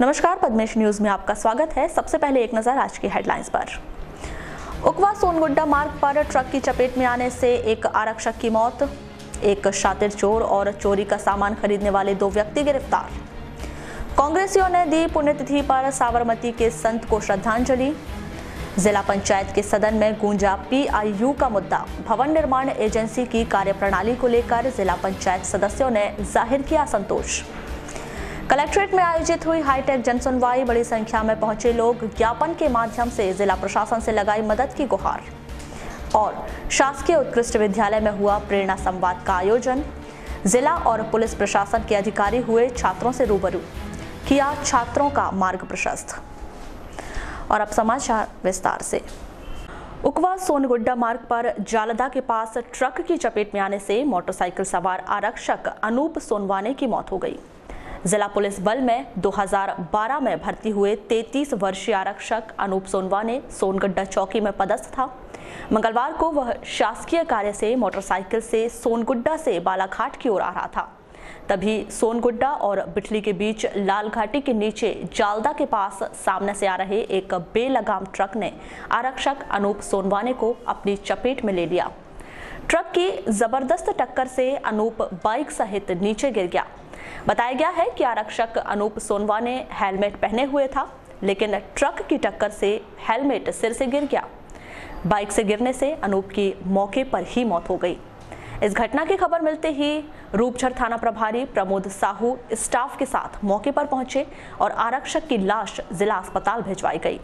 नमस्कार, पद्मेश न्यूज में आपका स्वागत है। सबसे पहले एक नजर आज की हेडलाइंस पर। उकवा सोनगुड्डा मार्ग पर ट्रक की चपेट में आने से एक आरक्षक की मौत, एक शातिर चोर और चोरी का सामान खरीदने वाले 2 व्यक्ति गिरफ्तार। कांग्रेसियों ने दी पुण्यतिथि पर साबरमती के संत को श्रद्धांजलि। जिला पंचायत के सदन में गूंजा PIU का मुद्दा। भवन निर्माण एजेंसी की कार्यप्रणाली को लेकर जिला पंचायत सदस्यों ने जाहिर किया असंतोष। कलेक्ट्रेट में आयोजित हुई हाईटेक जनसुनवाई। बड़ी संख्या में पहुंचे लोग ज्ञापन के माध्यम से जिला प्रशासन से लगाई मदद की गुहार। और शासकीय उत्कृष्ट विद्यालय में हुआ प्रेरणा संवाद का आयोजन। जिला और पुलिस प्रशासन के अधिकारी हुए छात्रों से रूबरू, किया छात्रों का मार्ग प्रशस्त। और अब समाचार विस्तार से। उकवा सोनगुड्डा मार्ग पर जालदा के पास ट्रक की चपेट में आने से मोटरसाइकिल सवार आरक्षक अनूप सोनवाने की मौत हो गई। जिला पुलिस बल में 2012 में भर्ती हुए 33 वर्षीय आरक्षक अनूप सोनवाने सोनगुड्डा चौकी में पदस्थ था। मंगलवार को वह शासकीय कार्य से मोटरसाइकिल से सोनगुड्डा से बालाघाट की ओर आ रहा था। तभी सोनगुड्डा और बिठली के बीच लाल घाटी के नीचे जालदा के पास सामने से आ रहे एक बेलगाम ट्रक ने आरक्षक अनूप सोनवाने को अपनी चपेट में ले लिया। ट्रक की जबरदस्त टक्कर से अनूप बाइक सहित नीचे गिर गया। बताया गया है कि आरक्षक अनूप सोनवाने हेलमेट पहने हुए था, लेकिन ट्रक की टक्कर से हेलमेट सिर से गिर गया। बाइक से गिरने से अनूप की मौके पर ही मौत हो गई। इस घटना की खबर मिलते ही रूपझर थाना प्रभारी प्रमोद साहू स्टाफ के साथ मौके पर पहुंचे और आरक्षक की लाश जिला अस्पताल भिजवाई गई।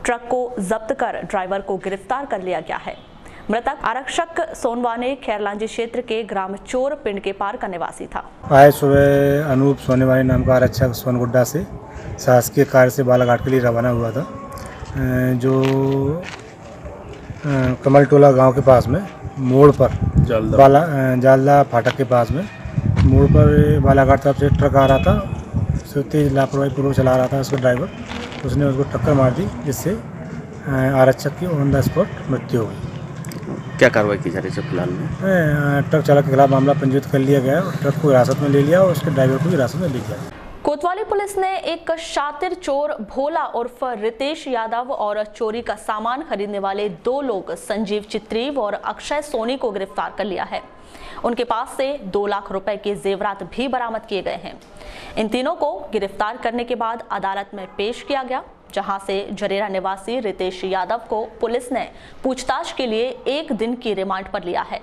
ट्रक को जब्त कर ड्राइवर को गिरफ्तार कर लिया गया है। मृतक आरक्षक सोनवाने खैरलांजी क्षेत्र के ग्राम चोर पिंड के पार का निवासी था। आज सुबह अनूप सोनेवानी नाम का आरक्षक सोनगुड्डा से शासकीय कार्य से बालाघाट के लिए रवाना हुआ था। जो कमल टोला गांव के पास में मोड़ पर जालदा फाटक के पास में मोड़ पर बालाघाट तरफ से ट्रक आ रहा था। उससे तेज लापरवाही पूर्वक चला रहा था उसका ड्राइवर। उसने उसको टक्कर मार दी, जिससे आरक्षक की ऑन द स्पॉट मृत्यु हो गई। क्या कार्रवाई की जा रही है फिलहाल में? ट्रक चालक के खिलाफ मामला पंजीकृत कर लिया गया और ट्रक को हिरासत में ले लिया और उसके ड्राइवर को हिरासत में ले लिया। कोतवाली पुलिस ने एक शातिर चोर भोला उर्फ रितेश यादव और चोरी का सामान खरीदने वाले 2 लोग संजीव चित्रीव और अक्षय सोनी को गिरफ्तार कर लिया है। उनके पास से 2 लाख रुपए के जेवरात भी बरामद किए गए हैं। इन तीनों को गिरफ्तार करने के बाद अदालत में पेश किया गया, जहां से जरेरा निवासी रितेश यादव को पुलिस ने पूछताछ के लिए 1 दिन की रिमांड पर लिया है।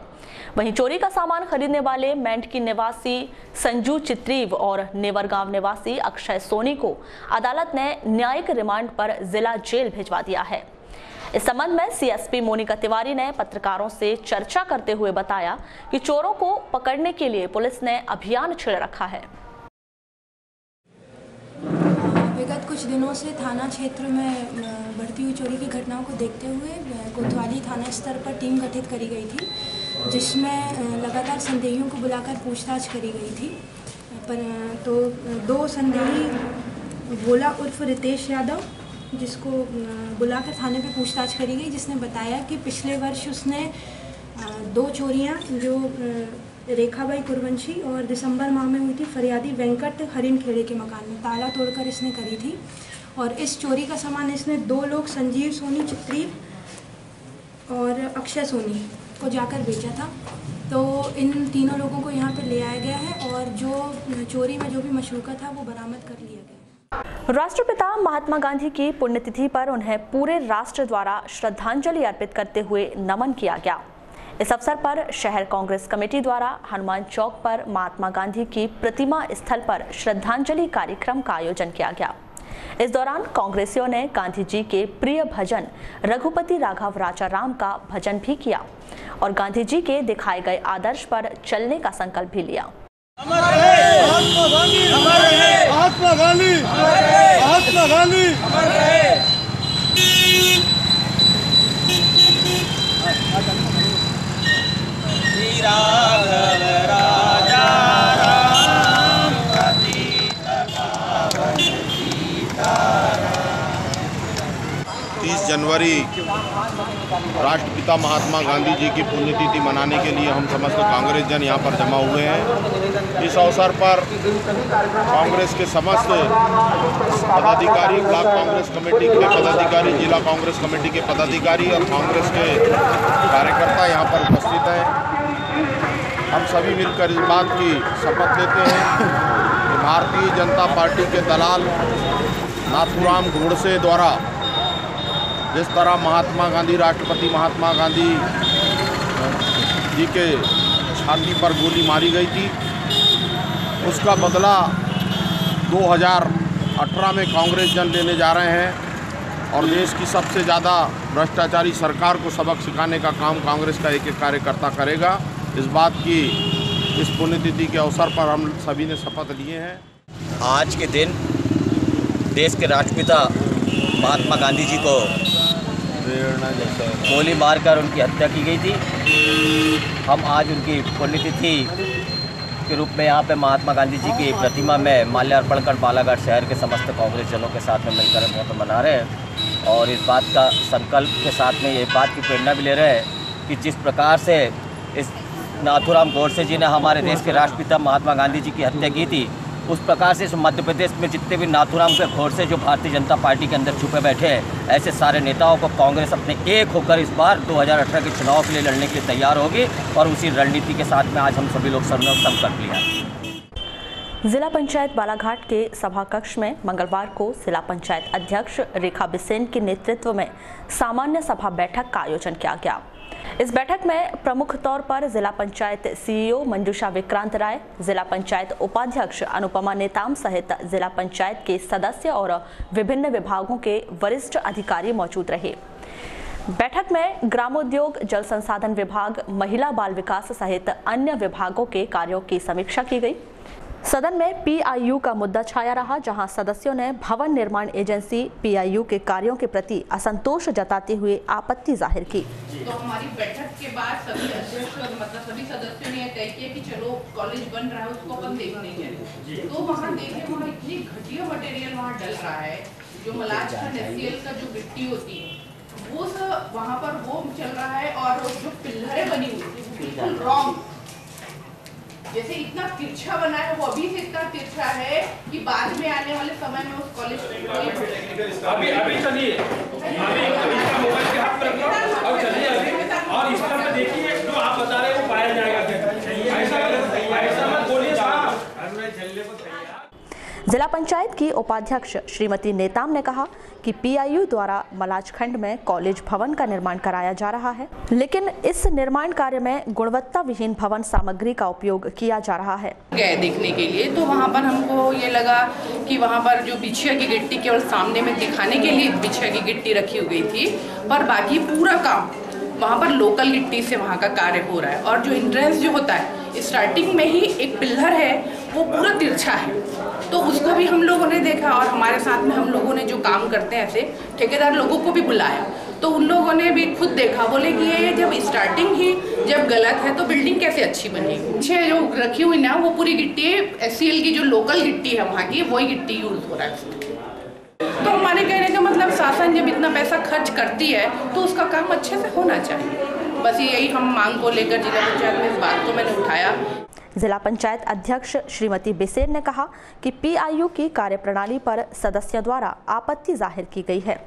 वहीं चोरी का सामान खरीदने वाले मेंढकी निवासी संजू चित्रीव और नेवरगांव निवासी अक्षय सोनी को अदालत ने न्यायिक रिमांड पर जिला जेल भिजवा दिया है। इस संबंध में CSP मोनिका तिवारी ने पत्रकारों से चर्चा करते हुए बताया कि चोरों को पकड़ने के लिए पुलिस ने अभियान छेड़ रखा है। विगत कुछ दिनों से थाना क्षेत्र में बढ़ती हुई चोरी की घटनाओं को देखते हुए कोतवाली थाना स्तर पर टीम गठित करी गई थी, जिसमें लगातार संदेहियों को बुलाकर पूछताछ करी गई थी। तो 2 संदेही भोला उर्फ रितेश यादव, जिसको बुलाकर थाने पे पूछताछ करी गई, जिसने बताया कि पिछले वर्ष उसने 2 चोरियां जो रेखाबाई कुरवंशी और दिसंबर माह में हुई थी फरियादी वेंकट हरिन खेड़े के मकान में ताला तोड़कर इसने करी थी। और इस चोरी का सामान इसने 2 लोग संजीव सोनी चित्रीव और अक्षय सोनी को जाकर बेचा था। तो इन तीनों लोगों को यहाँ पर ले आया गया है और जो चोरी में जो भी मशरूका था वो बरामद कर लिया गया। राष्ट्रपिता महात्मा गांधी की पुण्यतिथि पर उन्हें पूरे राष्ट्र द्वारा श्रद्धांजलि अर्पित करते हुए नमन किया गया। इस अवसर पर शहर कांग्रेस कमेटी द्वारा हनुमान चौक पर महात्मा गांधी की प्रतिमा स्थल पर श्रद्धांजलि कार्यक्रम का आयोजन किया गया। इस दौरान कांग्रेसियों ने गांधी जी के प्रिय भजन रघुपति राघव राजा राम का भजन भी किया और गांधी जी के दिखाए गए आदर्श पर चलने का संकल्प भी लिया। राघव राजा राम पतित पावन सीताराम। 30 जनवरी राष्ट्रपिता महात्मा गांधी जी की पुण्यतिथि मनाने के लिए हम समस्त कांग्रेस जन यहाँ पर जमा हुए हैं। इस अवसर पर कांग्रेस के समस्त पदाधिकारी, ब्लॉक कांग्रेस कमेटी के पदाधिकारी, जिला कांग्रेस कमेटी के पदाधिकारी और कांग्रेस के कार्यकर्ता यहाँ पर उपस्थित हैं। हम सभी मिलकर इस बात की शपथ लेते हैं कि भारतीय जनता पार्टी के दलाल नाथूराम गोडसे द्वारा जिस तरह महात्मा गांधी, राष्ट्रपति महात्मा गांधी जी के छाती पर गोली मारी गई थी, उसका बदला 2018 में कांग्रेस जन लेने जा रहे हैं और देश की सबसे ज़्यादा भ्रष्टाचारी सरकार को सबक सिखाने का काम कांग्रेस का एक एक कार्यकर्ता करेगा। इस बात की इस पुण्यतिथि के अवसर पर हम सभी ने शपथ लिए हैं। आज के दिन देश के राष्ट्रपिता महात्मा गांधी जी को गोली मारकर उनकी हत्या की गई थी। हम आज उनकी पुण्यतिथि के रूप में यहाँ पे महात्मा गांधी जी की प्रतिमा में माल्यार्पण कर बालाघाट शहर के समस्त कांग्रेस जनों के साथ में मिलकर हम मना रहे हैं और इस बात का संकल्प के साथ में ये बात की प्रेरणा भी ले रहे हैं कि जिस प्रकार से इस नाथूराम गोडसे जी ने हमारे देश के राष्ट्रपिता महात्मा गांधी जी की हत्या की थी, उस प्रकार से इस मध्य प्रदेश में जितने भी नाथूराम के गोडसे जो भारतीय जनता पार्टी के अंदर छुपे बैठे हैं, ऐसे सारे नेताओं को कांग्रेस अपने एक होकर इस बार 2018 के चुनाव के लिए लड़ने के लिए तैयार होगी और उसी रणनीति के साथ में आज हम सभी लोग संकल्प लिया। जिला पंचायत बालाघाट के सभा कक्ष में मंगलवार को जिला पंचायत अध्यक्ष रेखा बिसेन के नेतृत्व में सामान्य सभा बैठक का आयोजन किया गया। इस बैठक में प्रमुख तौर पर जिला पंचायत सीईओ मंजूषा विक्रांत राय, जिला पंचायत उपाध्यक्ष अनुपमा नेताम सहित जिला पंचायत के सदस्य और विभिन्न विभागों के वरिष्ठ अधिकारी मौजूद रहे। बैठक में ग्रामोद्योग, जल संसाधन विभाग, महिला बाल विकास सहित अन्य विभागों के कार्यों की समीक्षा की गई। सदन में पीआईयू का मुद्दा छाया रहा, जहां सदस्यों ने भवन निर्माण एजेंसी पीआईयू के कार्यों के प्रति असंतोष जताते हुए आपत्ति जाहिर की। तो हमारी बैठक के बाद सभी अध्यक्ष मतलब सभी सदस्यों ने तय किया कि चलो कॉलेज बन रहा है उसको अपन देखने गए। तो वहाँ देखे वहाँ इतनी घटिया मटेरियल वहाँ डल रहा है, जो मलाजखंड एससीएल का जो गिट्टी होती है वो सब वहाँ पर वो चल रहा है और जो पिल्लरें बनी हुई थी बिल्कुल रॉन्ग, जैसे इतना तिरछा बना है वो अभी से इतना तिरछा है कि बाद में आने वाले समय में उस कॉलेज अभी चलिए और इस तरह देखिए जो आप बता रहे हैं वो पाया जाएगा। ऐसा मत बोलिए जिला पंचायत की उपाध्यक्ष श्रीमती नेताम ने कहा कि पीआईयू द्वारा मलाजखंड में कॉलेज भवन का निर्माण कराया जा रहा है, लेकिन इस निर्माण कार्य में गुणवत्ता विहीन भवन सामग्री का उपयोग किया जा रहा है। गए देखने के लिए तो वहाँ पर हमको ये लगा कि वहाँ पर जो बिछिया की गिट्टी केवल सामने में दिखाने के लिए बिछिया की गिट्टी रखी हुई गई थी, पर बाकी पूरा काम वहाँ पर लोकल गिट्टी से वहाँ का कार्य हो रहा है। और जो एंट्रेंस जो होता है स्टार्टिंग में ही एक पिल्लर है वो पूरा तिरछा है, तो उसको भी हम लोगों ने देखा और हमारे साथ में हम लोगों ने जो काम करते हैं ऐसे ठेकेदार लोगों को भी बुलाया, तो उन लोगों ने भी खुद देखा, बोले कि ये जब स्टार्टिंग ही जब गलत है तो बिल्डिंग कैसे अच्छी बनेगी। पीछे जो रखी हुई ना वो पूरी गिट्टी एससीएल की जो लोकल गिट्टी है वहाँ की, वही गिट्टी यूज हो रहा है। तो हमारे कहने का मतलब शासन जब इतना पैसा खर्च करती है तो उसका काम अच्छे से होना चाहिए। बस यही हम मांग को लेकर जिला पंचायत में इस बात को मैंने उठाया। जिला पंचायत अध्यक्ष श्रीमती बिसेन ने कहा कि पीआईयू की कार्यप्रणाली पर सदस्यों द्वारा आपत्ति जाहिर की गई है।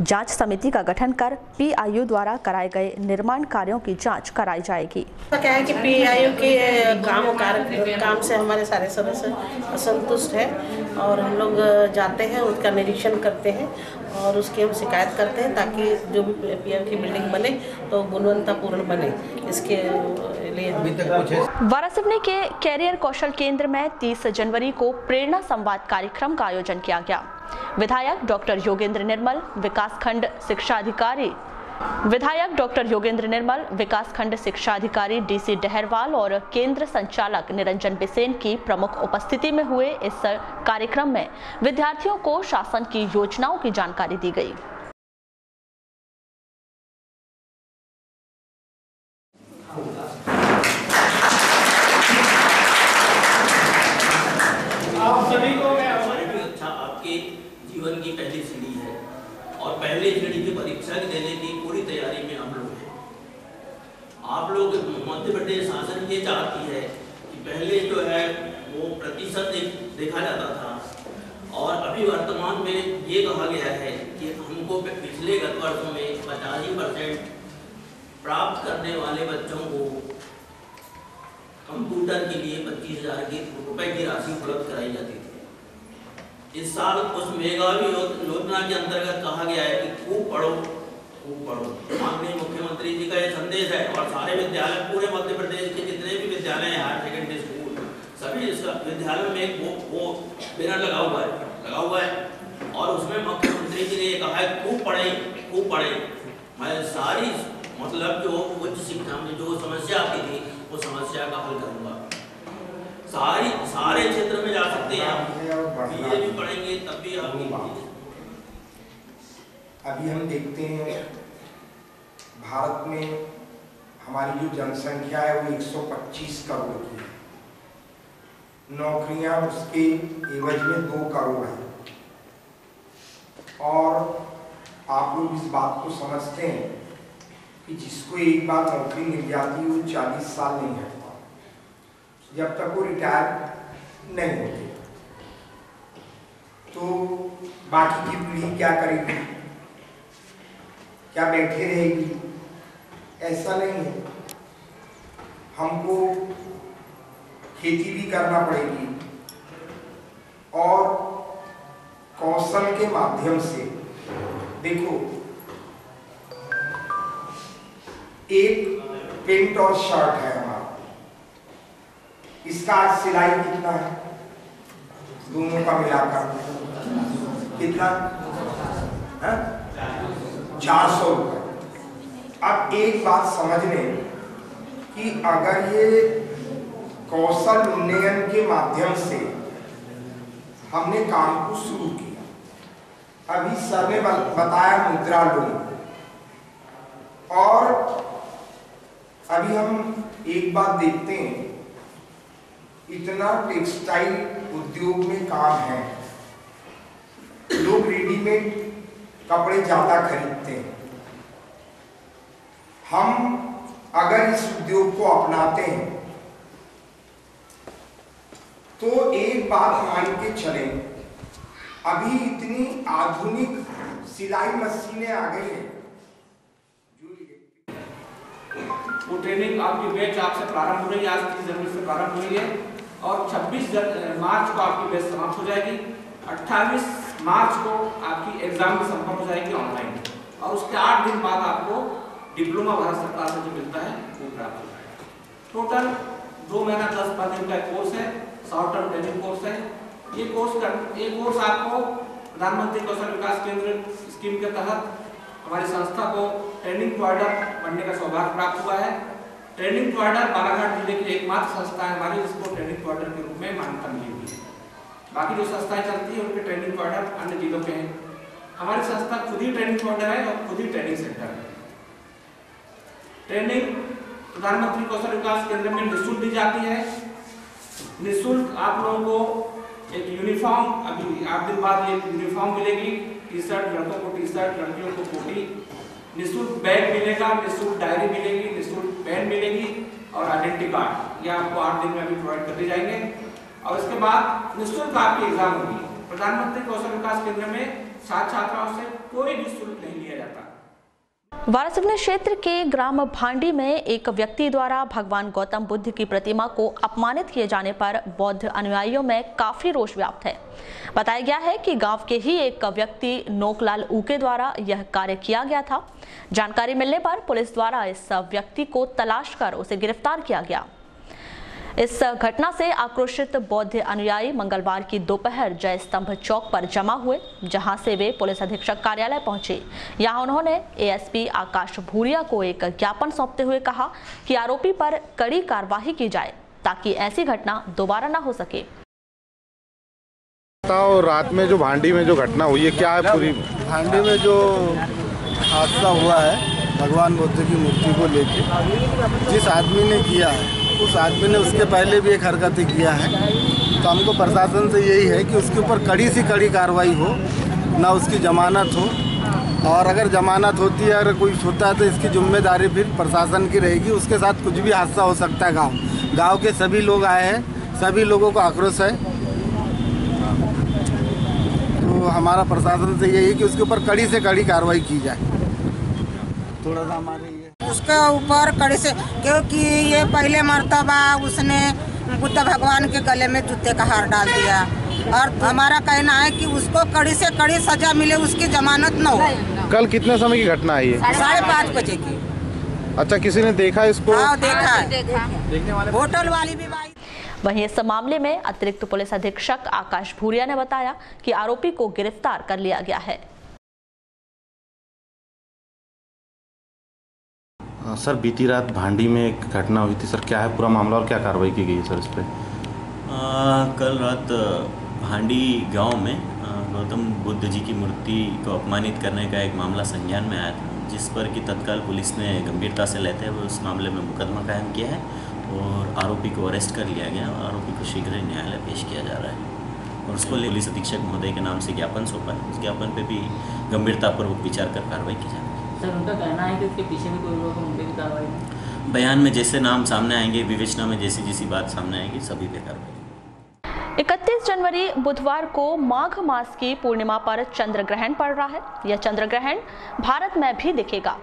जांच समिति का गठन कर पीआईयू द्वारा कराए गए निर्माण कार्यों की जांच कराई जाएगी। क्या है कि पीआईयू के काम से हमारे सारे सदस्य असंतुष्ट हैं और हम लोग जाते हैं, उसका निरीक्षण करते हैं और उसकी हम शिकायत करते हैं ताकि जो भी पीआईयू की बिल्डिंग बने तो गुणवत्तापूर्ण बने। इसके लिए वारासिवनी के कैरियर कौशल केंद्र में 30 जनवरी को प्रेरणा संवाद कार्यक्रम का आयोजन किया गया। विधायक डॉक्टर योगेंद्र निर्मल, विकासखंड शिक्षा अधिकारी डीसी डहरवाल और केंद्र संचालक निरंजन बिसेन की प्रमुख उपस्थिति में हुए इस कार्यक्रम में विद्यार्थियों को शासन की योजनाओं की जानकारी दी गई। जीवन की पहली सीढ़ी है और पहली सीढ़ी की परीक्षा देने की पूरी तैयारी में हम लोग मध्य प्रदेश शासन ये चाहती है कि पहले जो है वो प्रतिशत देखा जाता था और अभी वर्तमान में ये कहा गया है कि हमको पिछले गत वर्षों में 85% प्राप्त करने वाले बच्चों को कंप्यूटर के लिए 25,000 रुपए की राशि उपलब्ध कराई जाती थी। इस साल उस मेगावी योजना के अंतर्गत कहा गया है कि खूब पढ़ो खूब पढ़ो। माननीय मुख्यमंत्री जी का ये संदेश है और सारे विद्यालय पूरे मध्य प्रदेश के जितने भी विद्यालय हैं, हायर सेकेंडरी स्कूल, सभी इसका विद्यालय में वो बैनर लगा हुआ है और उसमें मुख्यमंत्री जी ने ये कहा है खूब पढ़े। मैं सारी मतलब जो उच्च शिक्षा में जो समस्या आती थी वो समस्या का हल करूंगा। सारे क्षेत्र में जा सकते हैं आप, बीए भी पढ़ेंगे तब भी आप। अभी हम देखते हैं भारत में हमारी जो जनसंख्या है वो 125 करोड़ की है, नौकरियां उसके एवज में 2 करोड़ है। और आप लोग इस बात को समझते हैं कि जिसको एक बार नौकरी मिल जाती है वो 40 साल नहीं हटता जब तक वो रिटायर नहीं होते। तो बाकी की पीढ़ी क्या करेगी, क्या बैठे रहेगी? ऐसा नहीं है, हमको खेती भी करना पड़ेगी और कौशल के माध्यम से। देखो, एक पेंट और शर्ट है हमारा, इसका आज सिलाई कितना है? दोनों का मिलाकर कितना है? 400 रुपये। अब एक बात समझ लें कि अगर ये कौशल उन्नयन के माध्यम से हमने काम को शुरू किया, अभी सर ने बताया मुद्रा लोन, और अभी हम एक बात देखते हैं, इतना टेक्सटाइल उद्योग में काम है, लोग रेडीमेड कपड़े ज्यादा खरीदते हैं। हम अगर इस उद्योग को अपनाते हैं तो एक बात मान के चलें, अभी इतनी आधुनिक सिलाई मशीनें आ गई हैं। वो ट्रेनिंग आपकी बैच आपसे प्रारंभ हो रही है, आज 30 जनवरी से प्रारंभ हुई है और 26 मार्च को आपकी बैच समाप्त हो जाएगी। 28 मार्च को आपकी एग्जाम भी संपन्न हो जाएगी ऑनलाइन, और उसके 8 दिन बाद आपको डिप्लोमा भारत सरकार से जो मिलता है वो प्राप्त हो जाएगा। टोटल 2 महीना 10 दिन का कोर्स है, शॉर्ट टर्म ट्रेनिंग कोर्स है। ये कोर्स आपको प्रधानमंत्री कौशल विकास केंद्र स्कीम के तहत हमारी संस्था को ट्रेनिंग प्रोवाइडर बनने का सौभाग्य प्राप्त हुआ है। ट्रेनिंग प्रोवाइडर बालाघाट जिले की एकमात्र संस्था है हमारी जिसको ट्रेनिंग प्रोवाइडर के रूप में मान्यता मिली हुई है। बाकी जो संस्थाएं चलती है उनके ट्रेनिंग प्रोवाइडर अन्य जिलों के हैं। हमारी संस्था खुद ही ट्रेनिंग प्रोवाइडर है और खुद ही ट्रेनिंग सेंटर है। ट्रेनिंग प्रधानमंत्री कौशल विकास केंद्र में निःशुल्क दी जाती है। निःशुल्क आप लोगों को एक यूनिफॉर्म, अभी 8 दिन बाद एक यूनिफॉर्म मिलेगी, टी-शर्ट, लड़कों को टी-शर्ट, लड़कियों को कोटी, निःशुल्क बैग मिलेगा, निःशुल्क डायरी मिलेगी, निःशुल्क पेन मिलेगी और आइडेंटिटी कार्ड, ये आपको 8 दिन में अभी प्रोवाइड कर दिए जाएंगे। और इसके बाद निःशुल्क आपकी एग्जाम होगी। प्रधानमंत्री कौशल विकास केंद्र में छात्र छात्राओं से कोई भी शुल्क नहीं लिया जाता। वारासिवनी क्षेत्र के ग्राम भांडी में एक व्यक्ति द्वारा भगवान गौतम बुद्ध की प्रतिमा को अपमानित किए जाने पर बौद्ध अनुयायियों में काफी रोष व्याप्त है। बताया गया है कि गांव के ही एक व्यक्ति नोकलाल ऊके द्वारा यह कार्य किया गया था। जानकारी मिलने पर पुलिस द्वारा इस व्यक्ति को तलाश कर उसे गिरफ्तार किया गया। इस घटना से आक्रोशित बौद्ध अनुयायी मंगलवार की दोपहर जय स्तंभ चौक पर जमा हुए, जहां से वे पुलिस अधीक्षक कार्यालय पहुंचे। यहां उन्होंने एएसपी आकाश भूरिया को एक ज्ञापन सौंपते हुए कहा कि आरोपी पर कड़ी कार्रवाई की जाए ताकि ऐसी घटना दोबारा न हो सके। रात में जो भांडी में जो घटना हुई है क्या है? पूरी भांडी में जो हादसा हुआ है भगवान बुद्ध की मूर्ति को लेके, जिस आदमी ने किया है उस आदमी ने उसके पहले भी एक हरकत किया है, तो हमको प्रशासन से यही है कि उसके ऊपर कड़ी से कड़ी कार्रवाई हो, ना उसकी जमानत हो और अगर जमानत होती है, अगर कोई होता है तो इसकी जिम्मेदारी फिर प्रशासन की रहेगी। उसके साथ कुछ भी हादसा हो सकता है। गांव के सभी लोग आए हैं, सभी लोगों को आक्रोश है। तो हमारा प्रशासन से यही है कि उसके ऊपर कड़ी से कड़ी कार्रवाई की जाए। थोड़ा सा हमारे उसके ऊपर कड़ी से, क्योंकि ये पहले मर्तबा उसने बुद्ध भगवान के गले में जूते का हार डाल दिया, और हमारा कहना है कि उसको कड़ी से कड़ी सजा मिले, उसकी जमानत न हो। कल कितने समय की घटना है ये? 5:30 बजे की। अच्छा, किसी ने देखा इसको? हाँ, देखा। होटल वाली भी भाई। वहीं इस मामले में अतिरिक्त पुलिस अधीक्षक आकाश भूरिया ने बताया कि आरोपी को गिरफ्तार कर लिया गया है। सर, बीती रात भांडी में एक घटना हुई थी सर, क्या है पूरा मामला और क्या कार्रवाई की गई है सर इस पर? कल रात भांडी गांव में गौतम बुद्ध जी की मूर्ति को अपमानित करने का एक मामला संज्ञान में आया था, जिस पर कि तत्काल पुलिस ने गंभीरता से लेते हुए उस मामले में मुकदमा कायम किया है और आरोपी को अरेस्ट कर लिया गया और आरोपी को शीघ्र ही न्यायालय पेश किया जा रहा है और उसको पुलिस अधीक्षक महोदय के नाम से ज्ञापन सौंपा है। उस ज्ञापन पर भी गंभीरतापूर्वक विचार कर कार्रवाई की जाएगी। सर, उनका कहना है कि उसके पीछे भी कोई लोग उन पर भी कार्रवाई नहीं। बयान में जैसे नाम सामने आएंगे, विवेचना में जैसी बात सामने आएगी, सभी पे कार्रवाई। 31 जनवरी बुधवार को माघ मास की पूर्णिमा पर चंद्र ग्रहण पड़ रहा है। यह चंद्र ग्रहण भारत में भी दिखेगा।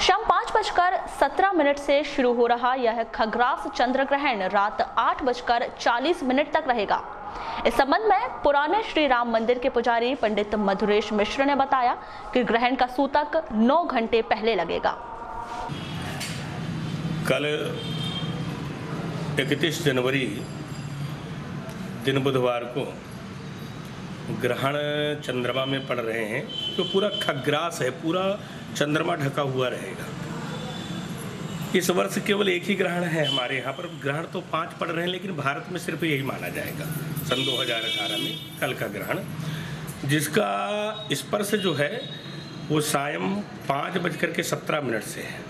शाम 5:17 से शुरू हो रहा यह खग्रास चंद्र ग्रहण रात 8:40 तक रहेगा। इस संबंध में पुराने श्री राम मंदिर के पुजारी पंडित मधुरेश मिश्र ने बताया कि ग्रहण का सूतक 9 घंटे पहले लगेगा। कल 31 जनवरी दिन बुधवार को ग्रहण चंद्रमा में पड़ रहे हैं, तो पूरा खग्रास है, पूरा चंद्रमा ढका हुआ रहेगा। इस वर्ष केवल एक ही ग्रहण है हमारे यहाँ पर। ग्रहण तो 5 पड़ रहे हैं, लेकिन भारत में सिर्फ यही माना जाएगा सन 2018 में कल का ग्रहण, जिसका स्पर्श जो है वो सायं 5:17 से है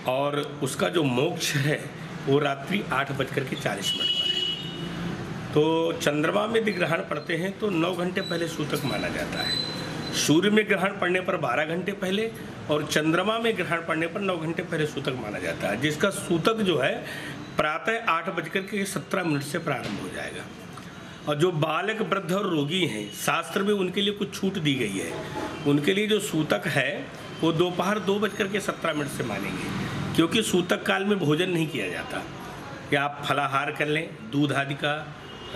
और उसका जो मोक्ष है वो रात्रि 8:40 पर है। तो चंद्रमा में ग्रहण पड़ते हैं तो 9 घंटे पहले सूतक माना जाता है। सूर्य में ग्रहण पड़ने पर 12 घंटे पहले और चंद्रमा में ग्रहण पड़ने पर 9 घंटे पहले सूतक माना जाता है, जिसका सूतक जो है प्रातः 8:17 से प्रारंभ हो जाएगा। और जो बालक, वृद्ध और रोगी हैं, शास्त्र में उनके लिए कुछ छूट दी गई है। उनके लिए जो सूतक है वो दोपहर 2:17 से मानेंगे, क्योंकि सूतक काल में भोजन नहीं किया जाता। या आप फलाहार कर लें, दूध आदि का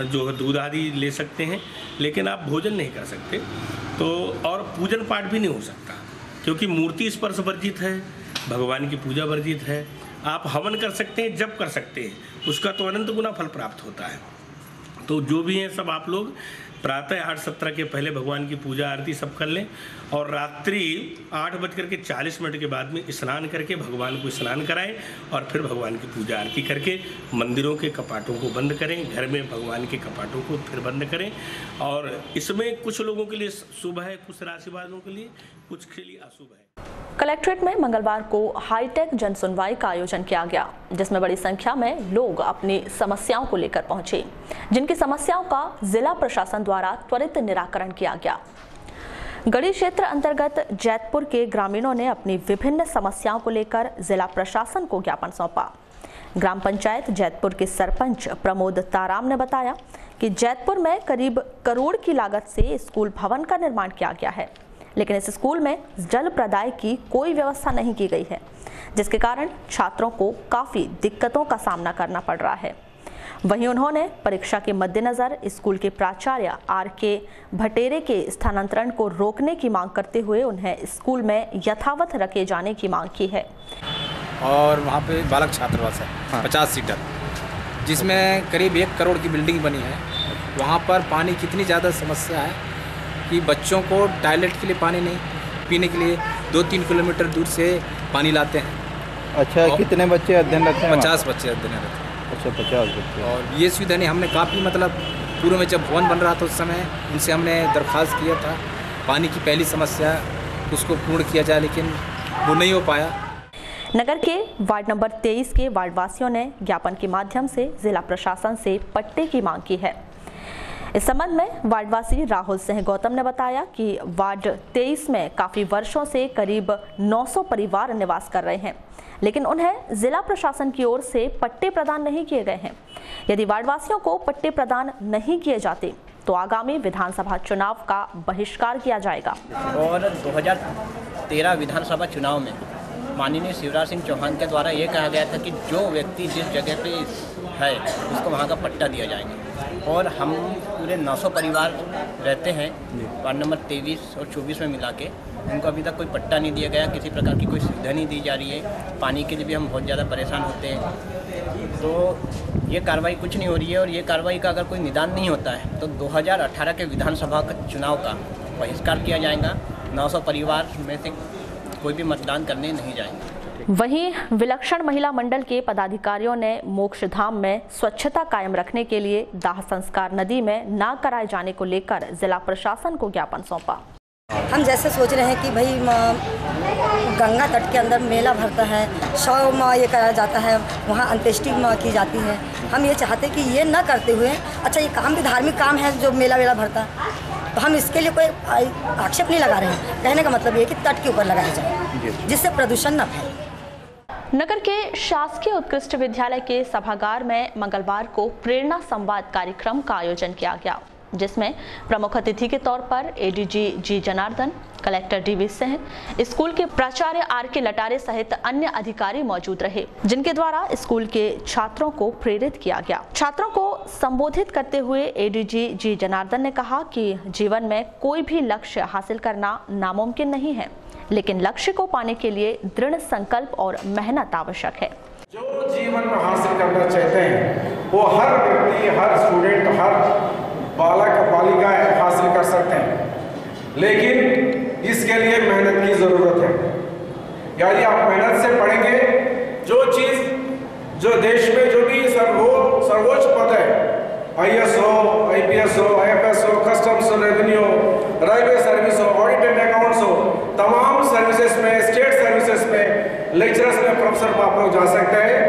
जो दूध आदि ले सकते हैं, लेकिन आप भोजन नहीं कर सकते। तो और पूजन पाठ भी नहीं हो सकता, क्योंकि मूर्ति स्पर्श वर्जित है, भगवान की पूजा वर्जित है। आप हवन कर सकते हैं, जप कर सकते हैं, उसका तो अनंत गुना फल प्राप्त होता है। तो जो भी हैं सब आप लोग प्रातः 8:17 के पहले भगवान की पूजा आरती सब कर लें और रात्रि 8:40 के बाद में स्नान करके भगवान को स्नान कराएं और फिर भगवान की पूजा आरती करके मंदिरों के कपाटों को बंद करें, घर में भगवान के कपाटों को फिर बंद करें। और इसमें कुछ लोगों के लिए शुभ है, कुछ राशि वालों के लिए, कुछ के लिए अशुभ है। कलेक्ट्रेट में मंगलवार को हाईटेक जन सुनवाई का आयोजन किया गया, जिसमें बड़ी संख्या में लोग अपनी समस्याओं को लेकर पहुंचे, जिनकी समस्याओं का जिला प्रशासन द्वारा त्वरित निराकरण किया गया। गढ़ी क्षेत्र अंतर्गत जैतपुर के ग्रामीणों ने अपनी विभिन्न समस्याओं को लेकर जिला प्रशासन को ज्ञापन सौंपा। ग्राम पंचायत जैतपुर के सरपंच प्रमोद ताराम ने बताया कि जैतपुर में करीब करोड़ की लागत से स्कूल भवन का निर्माण किया गया है, लेकिन इस स्कूल में जल प्रदाय की कोई व्यवस्था नहीं की गई है, जिसके कारण छात्रों को काफ़ी दिक्कतों का सामना करना पड़ रहा है। वहीं उन्होंने परीक्षा के मद्देनजर स्कूल के प्राचार्य आर.के. भटेरे के स्थानांतरण को रोकने की मांग करते हुए उन्हें स्कूल में यथावत रखे जाने की मांग की है। और वहाँ पे बालक छात्रावास है 50 सीटर, जिसमें करीब 1 करोड़ की बिल्डिंग बनी है। वहाँ पर पानी की इतनी ज़्यादा समस्या है कि बच्चों को टॉयलेट के लिए पानी नहीं, पीने के लिए 2-3 किलोमीटर दूर से पानी लाते हैं। अच्छा, कितने बच्चे अध्ययन रखते हैं? 50 बच्चे अध्ययन रखते हैं। अच्छा, 50 बच्चे। और ये सुविधा नहीं, हमने काफ़ी मतलब पूर्व में जब भवन बन रहा था उस समय उनसे हमने दरख्वास्त किया था पानी की पहली समस्या उसको पूर्ण किया जाए, लेकिन वो नहीं हो पाया। नगर के वार्ड नंबर 23 के वार्डवासियों ने ज्ञापन के माध्यम से जिला प्रशासन से पट्टे की मांग की है। इस संबंध में वार्डवासी राहुल सिंह गौतम ने बताया कि वार्ड 23 में काफी वर्षों से करीब 900 परिवार निवास कर रहे हैं, लेकिन उन्हें जिला प्रशासन की ओर से पट्टे प्रदान नहीं किए गए हैं। यदि वार्डवासियों को पट्टे प्रदान नहीं किए जाते तो आगामी विधानसभा चुनाव का बहिष्कार किया जाएगा। और 2013 विधानसभा चुनाव में माननीय शिवराज सिंह चौहान के द्वारा ये कहा गया था कि जो व्यक्ति जिस जगह पे है उसको वहाँ का पट्टा दिया जाएगा। और हम पूरे 900 परिवार रहते हैं वार्ड नंबर 23 और 24 में मिला के, उनको अभी तक कोई पट्टा नहीं दिया गया, किसी प्रकार की कोई सुविधा नहीं दी जा रही है। पानी के लिए भी हम बहुत ज़्यादा परेशान होते हैं। तो ये कार्रवाई कुछ नहीं हो रही है और ये कार्रवाई का अगर कोई निदान नहीं होता है तो 2018 के विधानसभा चुनाव का बहिष्कार किया जाएगा। 900 परिवार में से कोई भी मतदान करने नहीं जाएंगे। वहीं विलक्षण महिला मंडल के पदाधिकारियों ने मोक्षधाम में स्वच्छता कायम रखने के लिए दाह संस्कार नदी में न कराए जाने को लेकर जिला प्रशासन को ज्ञापन सौंपा। हम जैसे सोच रहे हैं कि भाई गंगा तट के अंदर मेला भरता है, शव ये कराया जाता है, वहाँ अंत्येष्टि की जाती है। हम ये चाहते हैं कि ये न करते हुए, अच्छा ये काम भी धार्मिक काम है जो मेला वेला भरता, तो हम इसके लिए कोई आक्षेप नहीं लगा रहे हैं। कहने का मतलब ये कि तट के ऊपर लगाया जाए जिससे प्रदूषण न फैले। नगर के शासकीय उत्कृष्ट विद्यालय के सभागार में मंगलवार को प्रेरणा संवाद कार्यक्रम का आयोजन किया गया, जिसमें प्रमुख अतिथि के तौर पर ADG ji Janardan, collector DV Singh, school के प्राचार्य आर के लटारे सहित अन्य अधिकारी मौजूद रहे, जिनके द्वारा स्कूल के छात्रों को प्रेरित किया गया। छात्रों को संबोधित करते हुए एडीजी जी जनार्दन ने कहा कि जीवन में कोई भी लक्ष्य हासिल करना नामुमकिन नहीं है, लेकिन लक्ष्य को पाने के लिए दृढ़ संकल्प और मेहनत आवश्यक है। जो जीवन में हासिल करना चाहते हैं वो हर व्यक्ति, हर स्टूडेंट, हर बालक बालिका हासिल कर सकते हैं, लेकिन इसके लिए मेहनत की ज़रूरत है। यदि आप मेहनत से पढ़ेंगे, जो चीज़ जो देश में जो भी सर्वोच्च पद है, IAS हो, IPS हो, IFS हो, कस्टम्स हो, रेवेन्यू, रेलवे सर्विस हो, ऑडिट एंड अकाउंट्स हो, तमाम सर्विसेज में, स्टेट सर्विसेज में, लेक्चरर्स में, प्रोफेसर में आप लोग जा सकते हैं,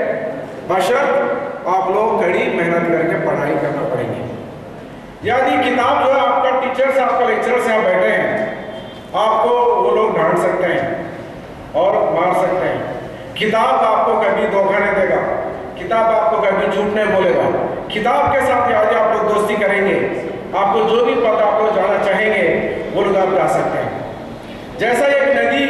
बशर्त आप लोग कड़ी मेहनत करके पढ़ाई करना पड़ेगी। यदि किताब जो है आपका टीचर्स, आपका लेक्चरर्स यहाँ बैठे हैं, आपको वो लोग डांट सकते हैं और मार सकते हैं। किताब आपको कभी धोखा नहीं देगा, किताब आपको कभी झूठ नहीं बोलेगा। किताब के साथ यदि आप लोग दोस्ती करेंगे, आपको जो भी पद आप लोग जाना चाहेंगे वो लोग आप जा सकते हैं। जैसा एक नदी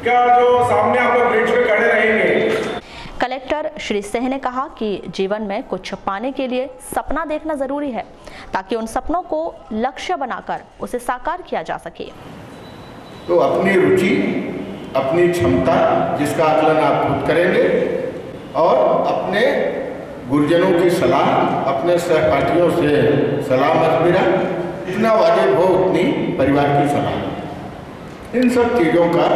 का जो सामने आप लोग ब्रिज पे खड़े रहेंगे। कलेक्टर श्री सिंह ने कहा कि जीवन में कुछ पाने के लिए सपना देखना जरूरी है, ताकि उन सपनों को लक्ष्य बनाकर उसे साकार किया जा सके। तो अपनी रुचि, अपनी क्षमता जिसका आकलन आप खुद करेंगे और अपने गुरुजनों की सलाह, अपने सहपाठियों से सलाह मशविरा, जितना वाजिब हो उतनी परिवार की सलाह, इन सब चीज़ों का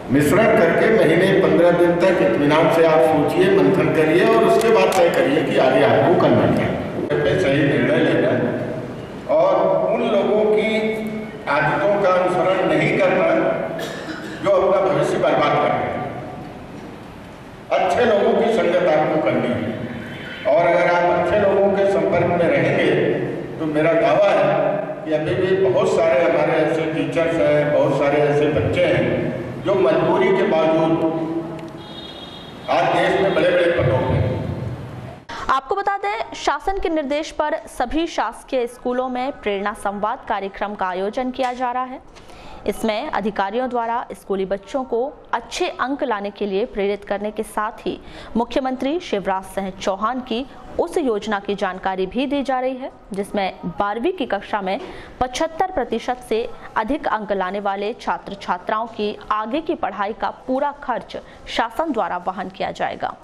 मिश्रण करके महीने 15 दिन तक इत्मीनान से आप सोचिए, मंथन करिए और उसके बाद तय करिए कि आगे आपको करना क्या है। सही निर्णय लेना और उन लोगों की आदतों का अनुसरण नहीं करना जो अपना भविष्य बर्बाद कर रहे हैं। अच्छे लोगों की संगत आपको करनी है और अगर आप अच्छे लोगों के संपर्क में रहेंगे तो मेरा दावा है कि अभी भी बहुत सारे हमारे ऐसे टीचर्स हैं, बहुत सारे ऐसे बच्चे हैं जो मजबूरी के बावजूद आज देश में बड़े बड़े पदों पे। आपको बता दें, शासन के निर्देश पर सभी शासकीय स्कूलों में प्रेरणा संवाद कार्यक्रम का आयोजन किया जा रहा है। इसमें अधिकारियों द्वारा स्कूली बच्चों को अच्छे अंक लाने के लिए प्रेरित करने के साथ ही मुख्यमंत्री शिवराज सिंह चौहान की उस योजना की जानकारी भी दी जा रही है, जिसमें 12वीं की कक्षा में 75% से अधिक अंक लाने वाले छात्र छात्राओं की आगे की पढ़ाई का पूरा खर्च शासन द्वारा वहन किया जाएगा।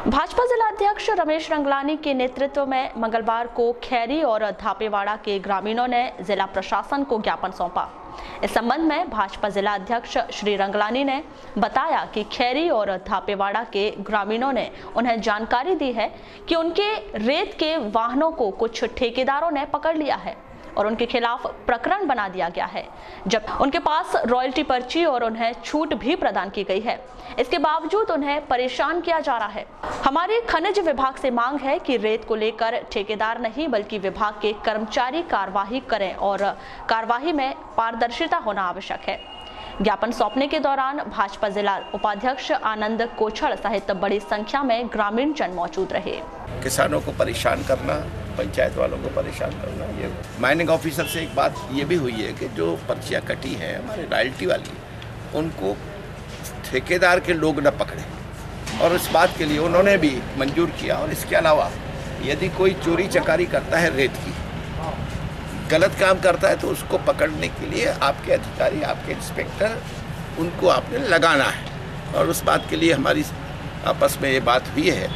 भाजपा जिला अध्यक्ष रमेश रंगलानी के नेतृत्व में मंगलवार को खैरी और धापेवाड़ा के ग्रामीणों ने जिला प्रशासन को ज्ञापन सौंपा। इस संबंध में भाजपा जिला अध्यक्ष श्री रंगलानी ने बताया कि खैरी और धापेवाड़ा के ग्रामीणों ने उन्हें जानकारी दी है कि उनके रेत के वाहनों को कुछ ठेकेदारों ने पकड़ लिया है और उनके खिलाफ प्रकरण बना दिया गया है, जब उनके पास रॉयल्टी पर्ची और उन्हें छूट भी प्रदान की गई है। इसके बावजूद उन्हें परेशान किया जा रहा है। हमारी खनिज विभाग से मांग है कि रेत को लेकर ठेकेदार नहीं बल्कि विभाग के कर्मचारी कार्यवाही करें और कार्यवाही में पारदर्शिता होना आवश्यक है। ज्ञापन सौंपने के दौरान भाजपा जिला उपाध्यक्ष आनंद कोछड़ सहित बड़ी संख्या में ग्रामीण जन मौजूद रहे। किसानों को परेशान करना, पंचायत वालों को परेशान करना, ये माइनिंग ऑफिसर से एक बात ये भी हुई है कि जो पर्चियाँ कटी हैं हमारे रॉयल्टी वाली, उनको ठेकेदार के लोग न पकड़े, और इस बात के लिए उन्होंने भी मंजूर किया। और इसके अलावा यदि कोई चोरी चकारी करता है, रेत की गलत काम करता है, तो उसको पकड़ने के लिए आपके अधिकारी, आपके इंस्पेक्टर, उनको आपने लगाना है। और उस बात के लिए हमारी आपस में ये बात हुई है।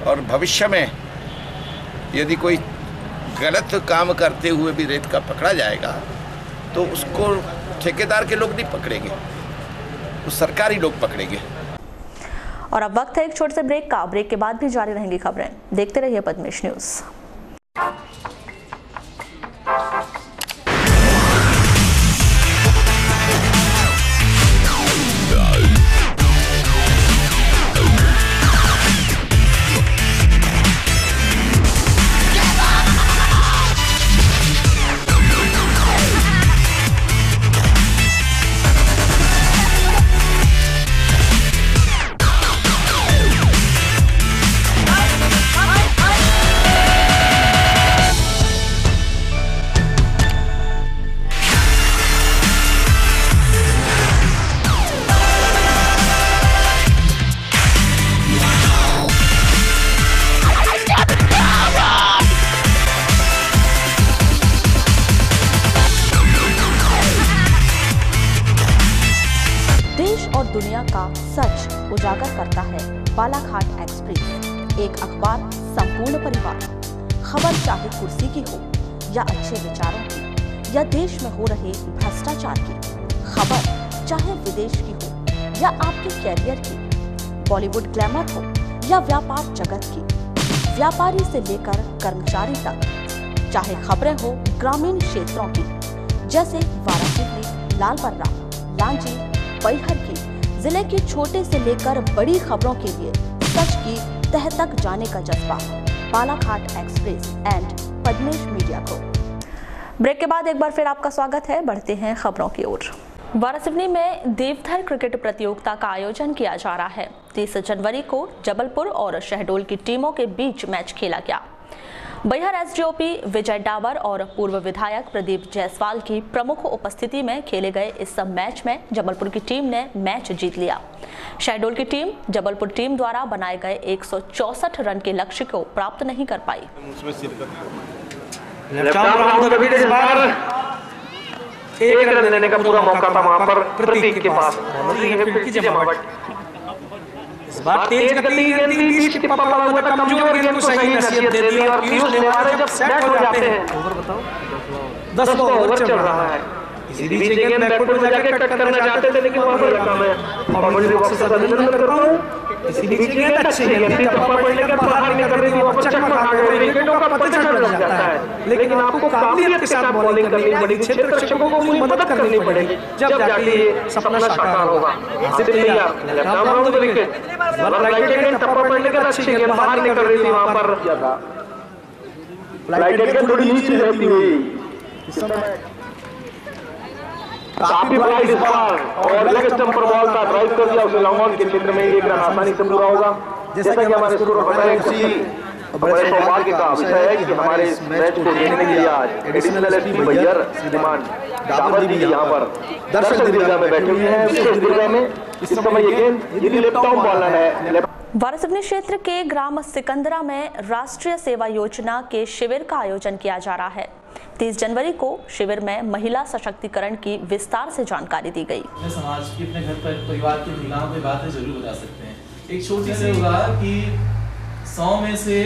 और भविष्य में यदि कोई गलत काम करते हुए भी रेत का पकड़ा जाएगा तो उसको ठेकेदार के लोग नहीं पकड़ेंगे, वो सरकारी लोग पकड़ेंगे। और अब वक्त है एक छोटे से ब्रेक का। ब्रेक के बाद भी जारी रहेंगी खबरें। देखते रहिए पद्मेश न्यूज। दुनिया का सच उजागर करता है बालाघाट एक्सप्रेस, एक अखबार संपूर्ण परिवार। खबर चाहे कुर्सी की हो या अच्छे विचारों की या देश में हो रहे भ्रष्टाचार की, खबर चाहे विदेश की हो या आपके कैरियर की, बॉलीवुड ग्लैमर हो या व्यापार जगत की, व्यापारी से लेकर कर्मचारी तक, चाहे खबरें हो ग्रामीण क्षेत्रों की जैसे वाराणसी, लालबर्रा, लांजी, बैहर की, जिले के छोटे से लेकर बड़ी खबरों के लिए सच की तह तक जाने का जज्बा, Balaghat express and Padmesh media को। ब्रेक के बाद एक बार फिर आपका स्वागत है। बढ़ते हैं खबरों की ओर। वारासिवनी में देवधर क्रिकेट प्रतियोगिता का आयोजन किया जा रहा है। 30 जनवरी को जबलपुर और शहडोल की टीमों के बीच मैच खेला गया। बैहर एसडीओपी विजय डावर और पूर्व विधायक प्रदीप जायसवाल की प्रमुख उपस्थिति में खेले गए इस मैच में जबलपुर की टीम ने मैच जीत लिया। शहडोल की टीम जबलपुर टीम द्वारा बनाए गए 164 रन के लक्ष्य को प्राप्त नहीं कर पाई। एक रन देने का पूरा मौका था वहां पर प्रतीक के पास। इस बार तेज गति की गेंद थी, बीच के पकड़ा हुआ था, कमजोर गेंद को सही नसीहत दे दी और पीयूष नेवारे जब सेट हो जाते हैं। ओवर बताओ, 10 ओवर चल रहा है। इसी बीच गेंद बैकफुट में जाके कट करना चाहते थे, लेकिन वहां पर रखा मैं कमेंट्री बॉक्स से अभिनंदन करता हूं। इसी बीच गेंद अच्छी गेंद थी, टप्पा पड़ने के बाहर निकल रही थी, वहां पर चकमा खा गए, विकेटों का पतझड़ लग जाता है। लेकिन आपको काबिलियत के साथ बॉलिंग करनी पड़ेगी, क्षेत्र रक्षकों को पूरी मदद करनी पड़ेगी, जब जाके ये सपना साकार होगा। सिर्फ तैयार, left arm round the wicket, right hand टप्पा पड़ने के अच्छी गेंद बाहर निकल रही थी, वहां पर राइट हैंड थोड़ी नीचे रहती हुई इस समय काफी ब्राइट इस बार और लेग स्टंप पर बॉल का ड्राइव कर दिया उसे लॉन्ग ऑन के क्षेत्र में। एक रन आसानी से पूरा होगा। जैसा कि हमारे स्कोर बताया बड़े सौभाग्य का विषय है कि हमारे इस मैच को देखने के लिए आज एडिशनल एसपी बैहर श्रीमान डाबर जी यहाँ पर दर्शक दीर्घा में बैठे हुए हैं। विशेष दीर्घा में इस समय ये गेंद यदि लेफ्ट आर्म बॉलर है। वारासिवनी क्षेत्र के ग्राम सिकंदरा में राष्ट्रीय सेवा योजना के शिविर का आयोजन किया जा रहा है। 30 जनवरी को शिविर में महिला सशक्तिकरण की विस्तार से जानकारी दी गई। समाज की अपने घर पर परिवार की महिलाओं की बातें जरूर बता सकते हैं। एक छोटी सी होगा कि 100 में से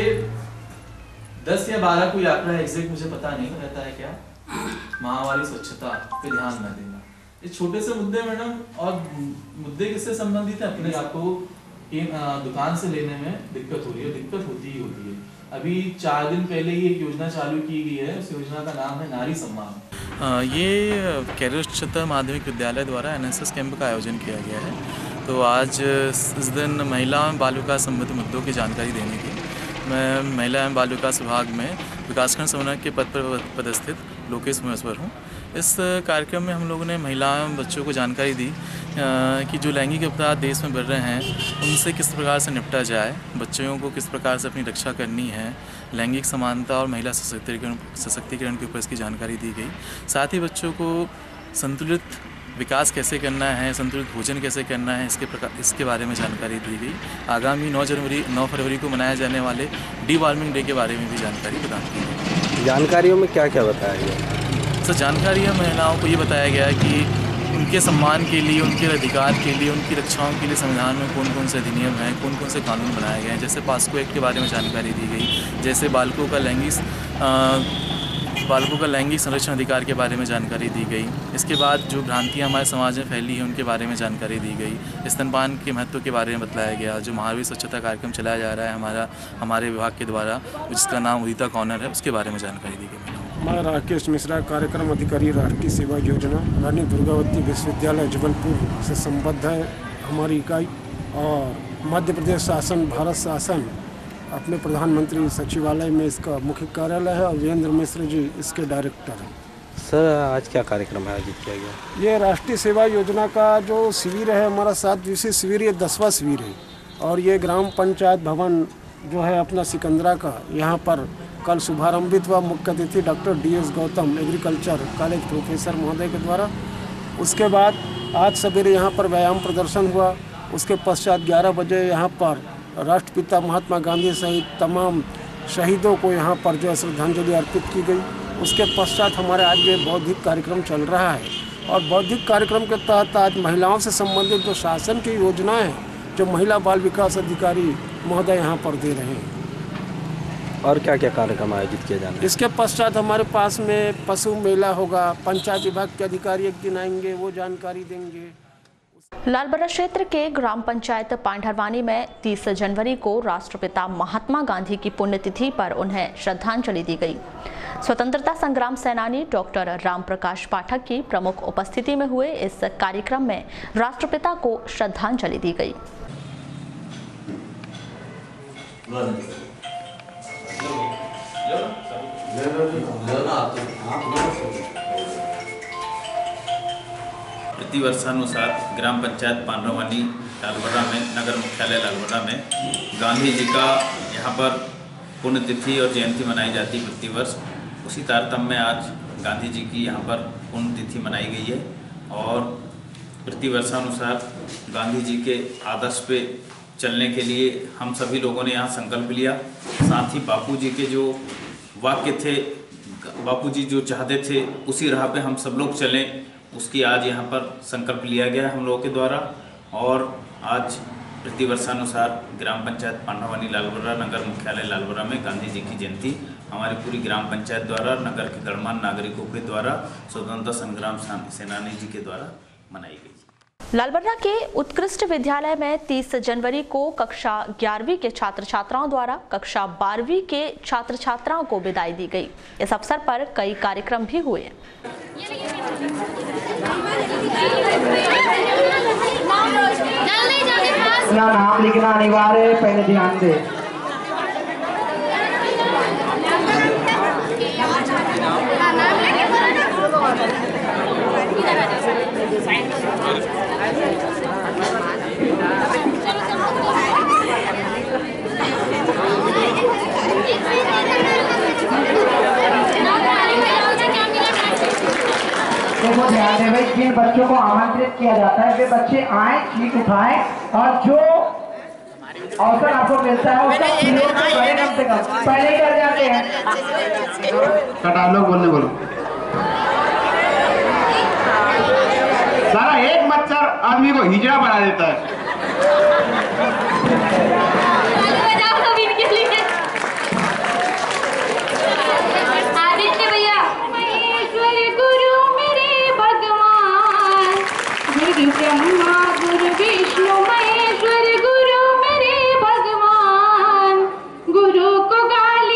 10 या 12 कोई आंकड़ा एग्जैक्ट मुझे पता नहीं रहता है क्या, महामारी स्वच्छता पे ध्यान न देना। इस छोटे से मुद्दे मैडम, और मुद्दे किससे संबंधित है? अपने आपको दुकान से लेने में दिक्कत हो रही है, दिक्कत होती ही होती है। अभी 4 दिन पहले ही एक योजना चालू की गई है, उस योजना का नाम है नारी सम्मान। ये कैरियर उच्चतर माध्यमिक विद्यालय द्वारा NSS कैंप का आयोजन किया गया है। तो आज इस दिन महिला एवं बाल विकास संबंधित मुद्दों की जानकारी देने की मैं महिला एवं बाल विकास विभाग में विकासखंड समन्वयक के पद पर पदस्थित लोकेश मुयस्वर हूँ। इस कार्यक्रम में हम लोगों ने महिलाओं एवं बच्चों को जानकारी दी कि जो लैंगिक अपराध देश में बढ़ रहे हैं उनसे किस प्रकार से निपटा जाए, बच्चियों को किस प्रकार से अपनी रक्षा करनी है, लैंगिक समानता और महिला सशक्तिकरण के ऊपर इसकी जानकारी दी गई। साथ ही बच्चों को संतुलित विकास कैसे करना है, संतुलित भोजन कैसे करना है, इसके बारे में जानकारी दी गई। आगामी 9 फरवरी को मनाए जाने वाले डीवार्मिंग डे के बारे में भी जानकारी प्रदान की गई। जानकारियों में क्या क्या बताया गया? सर, जानकारियाँ महिलाओं को ये बताया गया है कि उनके सम्मान के लिए, उनके अधिकार के लिए, उनकी रक्षाओं के लिए संविधान में कौन कौन से अधिनियम हैं, कौन कौन से कानून बनाए गए हैं। जैसे पास्को एक्ट के बारे में जानकारी दी गई, जैसे बालकों का लैंगिक संरक्षण अधिकार के बारे में जानकारी दी गई। इसके बाद जो भ्रांतियाँ हमारे समाज में फैली हैं उनके बारे में जानकारी दी गई। स्तनपान के महत्व के बारे में बताया गया। जो महावीर स्वच्छता कार्यक्रम चलाया जा रहा है हमारे विभाग के द्वारा, जिसका नाम उदिता कॉर्नर है, उसके बारे में जानकारी दी गई। मैं राकेश मिश्रा, कार्यक्रम अधिकारी, राष्ट्रीय सेवा योजना, रानी दुर्गावती विश्वविद्यालय जबलपुर से संबद्ध है हमारी इकाई। और मध्य प्रदेश शासन, भारत शासन अपने प्रधानमंत्री सचिवालय में इसका मुख्य कार्यालय है और वीरेंद्र मिश्र जी इसके डायरेक्टर हैं। सर, आज क्या कार्यक्रम आयोजित किया गया? ये राष्ट्रीय सेवा योजना का जो शिविर है हमारा 7 दिवसीय शिविर, ये 10वां शिविर है। और ये ग्राम पंचायत भवन जो है अपना सिकंदरा का, यहाँ पर कल शुभारंभित हुआ। मुख्य अतिथि doctor DS Gautam, agriculture college professor महोदय के द्वारा। उसके बाद आज सवेरे यहाँ पर व्यायाम प्रदर्शन हुआ। उसके पश्चात 11 बजे यहाँ पर राष्ट्रपिता महात्मा गांधी सहित तमाम शहीदों को यहाँ पर जो श्रद्धांजलि अर्पित की गई। उसके पश्चात हमारे आज ये बौद्धिक कार्यक्रम चल रहा है और बौद्धिक कार्यक्रम के तहत आज महिलाओं से संबंधित जो शासन की योजनाएं हैं, जो महिला बाल विकास अधिकारी महोदय यहाँ पर दे रहे हैं। और क्या क्या कार्यक्रम आयोजित किए जाने? इसके पश्चात हमारे पास में पशु मेला होगा। पंचायत विभाग के अधिकारी एक दिन आएंगे, वो जानकारी देंगे। लालबर्रा क्षेत्र के ग्राम पंचायत पांढरवानी में 30 जनवरी को राष्ट्रपिता महात्मा गांधी की पुण्यतिथि पर उन्हें श्रद्धांजलि दी गई। स्वतंत्रता संग्राम सेनानी डॉक्टर राम प्रकाश पाठक की प्रमुख उपस्थिति में हुए इस कार्यक्रम में राष्ट्रपिता को श्रद्धांजलि दी गई। प्रतिवर्षानुसार ग्राम पंचायत पांढरवानी लालबर्रा में, नगर मुख्यालय लालबर्रा में गांधी जी का यहाँ पर पुण्यतिथि और जयंती मनाई जाती है प्रतिवर्ष। उसी तारतम्य में आज गांधी जी की यहाँ पर पुण्यतिथि मनाई गई है और प्रतिवर्षानुसार गांधी जी के आदर्श पे चलने के लिए हम सभी लोगों ने यहाँ संकल्प लिया। साथ ही बापू जी के जो वाक्य थे, बापू जी जो चाहते थे उसी राह पे हम सब लोग चलें, उसकी आज यहाँ पर संकल्प लिया गया हम लोगों के द्वारा। और आज प्रतिवर्षानुसार ग्राम पंचायत पांढरवानी लालबर्रा, नगर मुख्यालय लालबर्रा में गांधी जी की जयंती हमारी पूरी ग्राम पंचायत द्वारा, नगर के गणमान्य नागरिकों के द्वारा, स्वतंत्रता संग्राम सेनानी जी के द्वारा मनाई गई। लालबर्रा के उत्कृष्ट विद्यालय में 30 जनवरी को कक्षा 11वीं के छात्र छात्राओं द्वारा कक्षा 12वीं के छात्र छात्राओं को विदाई दी गई। इस अवसर पर कई कार्यक्रम भी हुए। नाम लिखना अनिवार्य है, पहले ध्यान दे। देखो ध्यान दे भाई, जिन बच्चों को आमंत्रित किया जाता है वे बच्चे आए, सीट उठाएं और जो अवसर आपको मिलता है उसका प्रयोग करें कम से कम। पहले ही कर जाते हैं। आप लोग बोलने बोलो। सारा एक मच्छर आदमी को हिजड़ा बना देता है। आदित्य भैया, महेश्वर गुरु मेरे भगवान, गुरु ब्रह्मा गुरु विष्णु महेश्वर गुरु मेरे भगवान, गुरु को गाली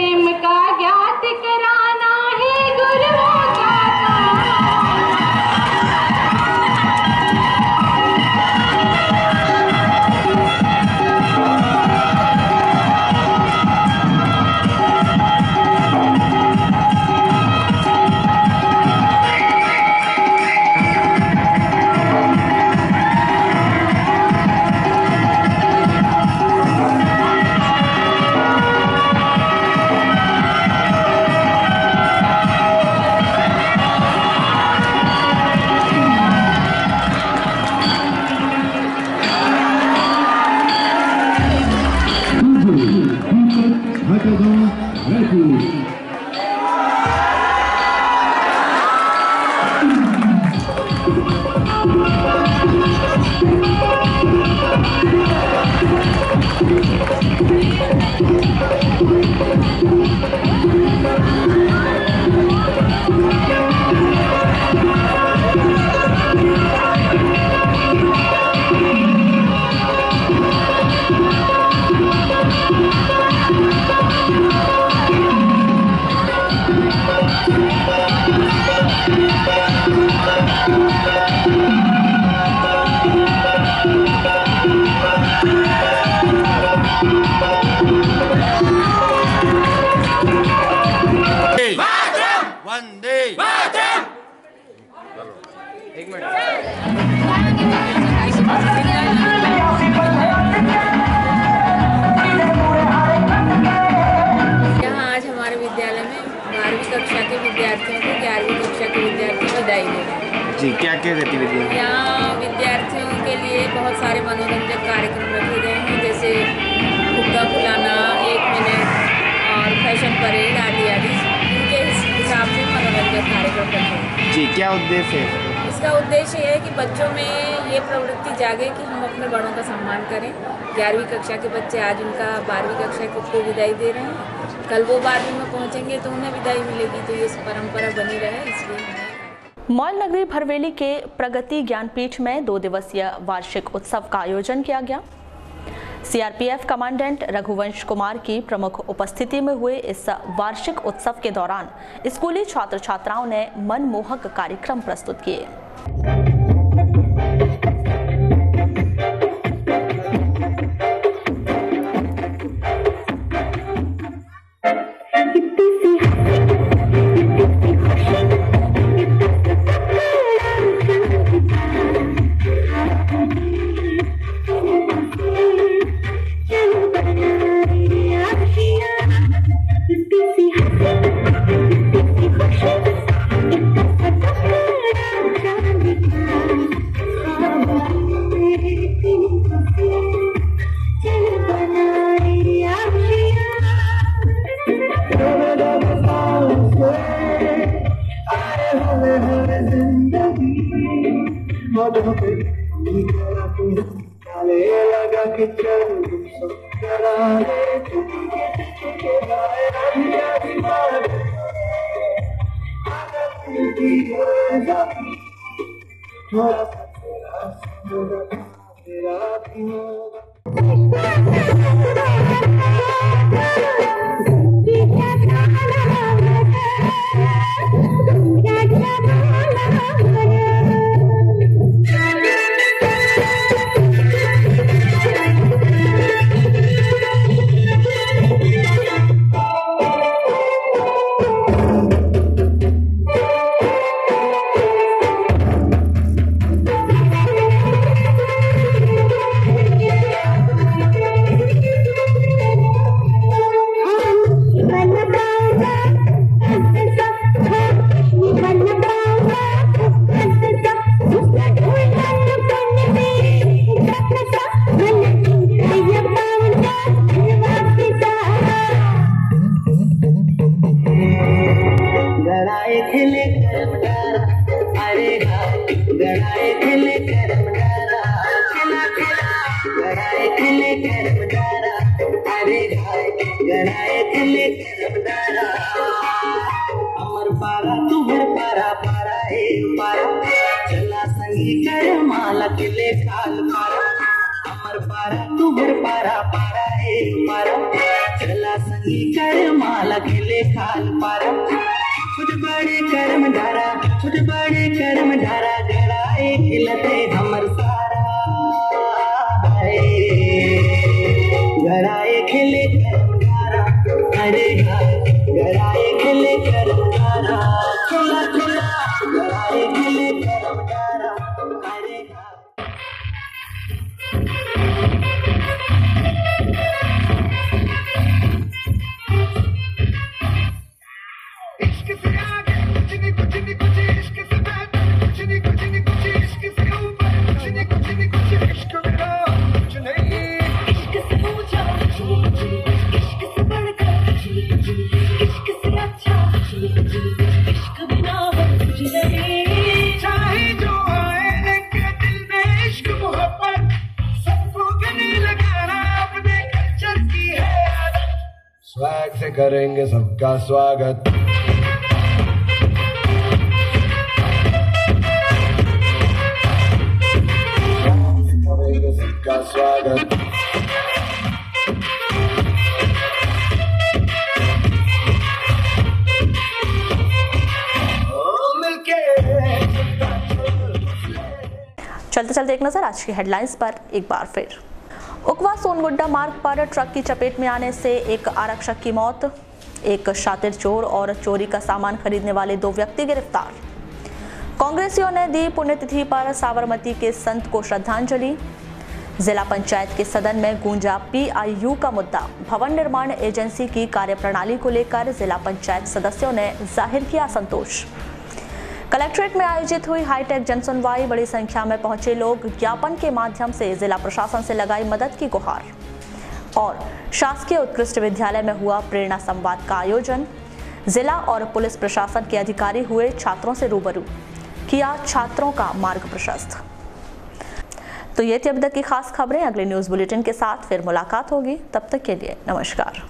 प्रेम का ज्ञात कराना है गुरुओं का जी, क्या क्या गतिविधियाँ? यहाँ विद्यार्थियों के लिए बहुत सारे मनोरंजक कार्यक्रम रखे गए हैं, जैसे फुग्गा फुलाना, 1 मिनट और फैशन परेड आदि आदि। इनके हिसाब से मनोरंजक कार्यक्रम रखे हैं। जी, क्या उद्देश्य है? इसका उद्देश्य है कि बच्चों में ये प्रवृत्ति जागे कि हम अपने बड़ों का सम्मान करें। 11वीं कक्षा के बच्चे आज उनका 12वीं कक्षा को विदाई दे रहे हैं, कल वो 12वीं में पहुँचेंगे तो उन्हें विदाई मिलेगी, तो ये परंपरा बनी रहे इसलिए। मॉल नगरी भरवेली के प्रगति ज्ञानपीठ में 2 दिवसीय वार्षिक उत्सव का आयोजन किया गया। सीआरपीएफ कमांडेंट रघुवंश कुमार की प्रमुख उपस्थिति में हुए इस वार्षिक उत्सव के दौरान स्कूली छात्र छात्राओं ने मनमोहक कार्यक्रम प्रस्तुत किए। कर माला खेले खाल पारा कुछ बड़े कर्म धारा कुछ बड़े कर्म धारा गड़ाए खिलते हमर सारा गड़ाए खिले कर्म धारा अरे गड़ाए खिले कर्म धारा खुला खुला गड़ाए खिले कर्म धारा अरे स्वैग से करेंगे सबका स्वागत। करेंगे सबका स्वागत। चलते चलते एक नजर आज की हेडलाइंस पर एक बार फिर। उकवा सोनगुड्डा मार्ग पर ट्रक की चपेट में आने से एक आरक्षक की मौत, एक शातिर चोर और चोरी का सामान खरीदने वाले 2 व्यक्ति गिरफ्तार। कांग्रेसियों ने दी पुण्यतिथि पर साबरमती के संत को श्रद्धांजलि। जिला पंचायत के सदन में गूंजा PIU का मुद्दा। भवन निर्माण एजेंसी की कार्यप्रणाली को लेकर जिला पंचायत सदस्यों ने जाहिर किया संतोष। कलेक्ट्रेट में आयोजित हुई हाईटेक जनसुनवाई, बड़ी संख्या में पहुंचे लोग ज्ञापन के माध्यम से जिला प्रशासन से लगाई मदद की गुहार। और शासकीय उत्कृष्ट विद्यालय में हुआ प्रेरणा संवाद का आयोजन। जिला और पुलिस प्रशासन के अधिकारी हुए छात्रों से रूबरू, किया छात्रों का मार्ग प्रशस्त। तो ये थी अब तक की खास खबरें। अगले न्यूज बुलेटिन के साथ फिर मुलाकात होगी, तब तक के लिए नमस्कार।